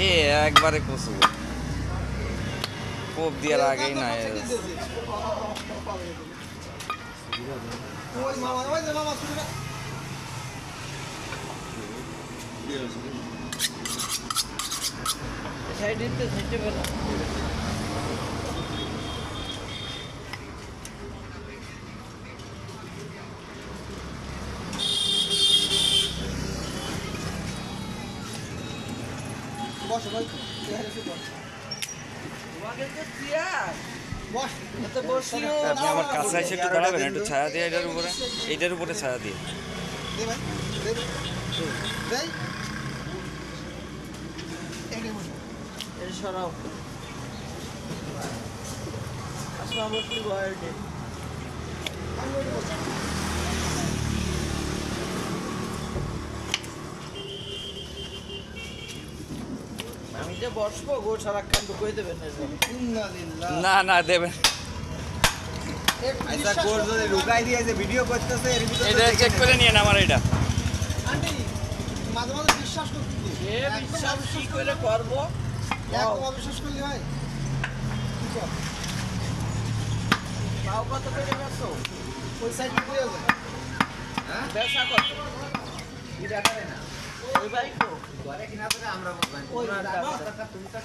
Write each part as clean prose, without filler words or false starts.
এ একবারে কচু কোপ দেওয়ার আগেই না আপনি আমার কাছে এসে একটু দাঁড়াবেন, একটু ছায়া দিয়ে এইটার উপরে ছায়া দিয়ে বসবো গো সারাক্ষণ ঢুকিয়ে দেবেন না না দেবেন ভিডিও করতেছে এটা চেক করে নিয়ে আমার এটা মাঝে মাঝে বিশ্বাস করতে বিশ্বাস কি করে করবো অবিশ্বাস করলে হয় তাও কত করে বেচো ওই সাইড দিয়ে যায় হ্যাঁ বেচা কত কি দেখা না ওই বাইক তো ঘরে কিনা করে আমরা ওই তুমি তো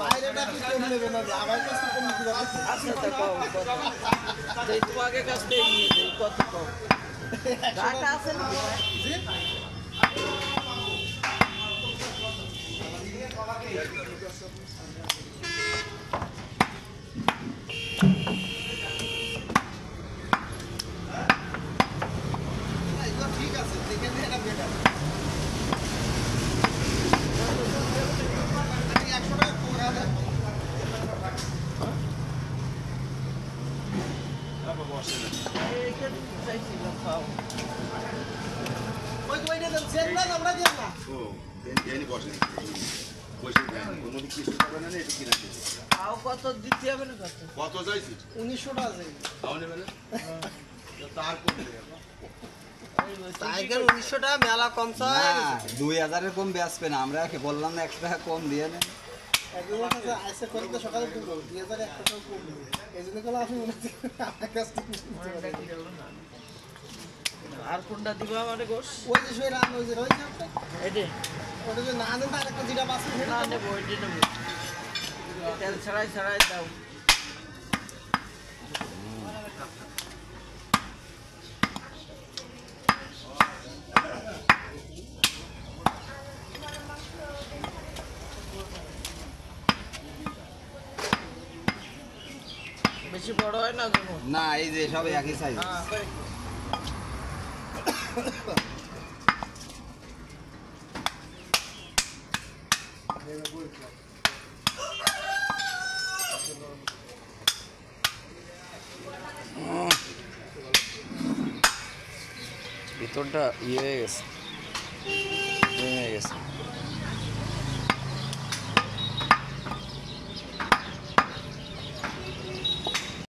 বাইরেটা কি কম নেবে না আমার কাছে কম দিতে হবে আচ্ছা তো কম দেই তোমাকে কাছ থেকে নিয়ে দেই কত কম টাকা আছে না জি ঠিক আছে দেখে নিয়ে এটা বেটার 100 টাকা পড়া যায় আবার বসে এইটা চাইছিলাম খাও ওই ওইটা দেন না আমরা দেন না ও দেন বসে বসে দেন কোনো কিছু করবে না এটা কিনা খাও কত দিতে হবে না কত চাইছিস 1900 টাকা চাই খাও নেবে না তার কোন টাইগার 1900 টাকা মেলা কম চাই 2000 এর কম বেচবে না, আমরা কি বললাম না 100 টাকা কম দিয়ে নেন একদম আছে আইসে করে তো সকালে 2000 100 টাকা কম দিবে এইজন্য কল আসি মনে আমার কাছ থেকে আর কোনটা দিবা আমারে গোশ ওই যে সই রান ওই যে রইছে একটা এডে ওটা যে না দেন তার একটা জিরা বাস না নেব ওইটা নেব তেল ছড়াই দাও বেশি বড় হয় না না এই যে সব একই সাইজ ভিতরটা ইয়ে হয়ে গেছে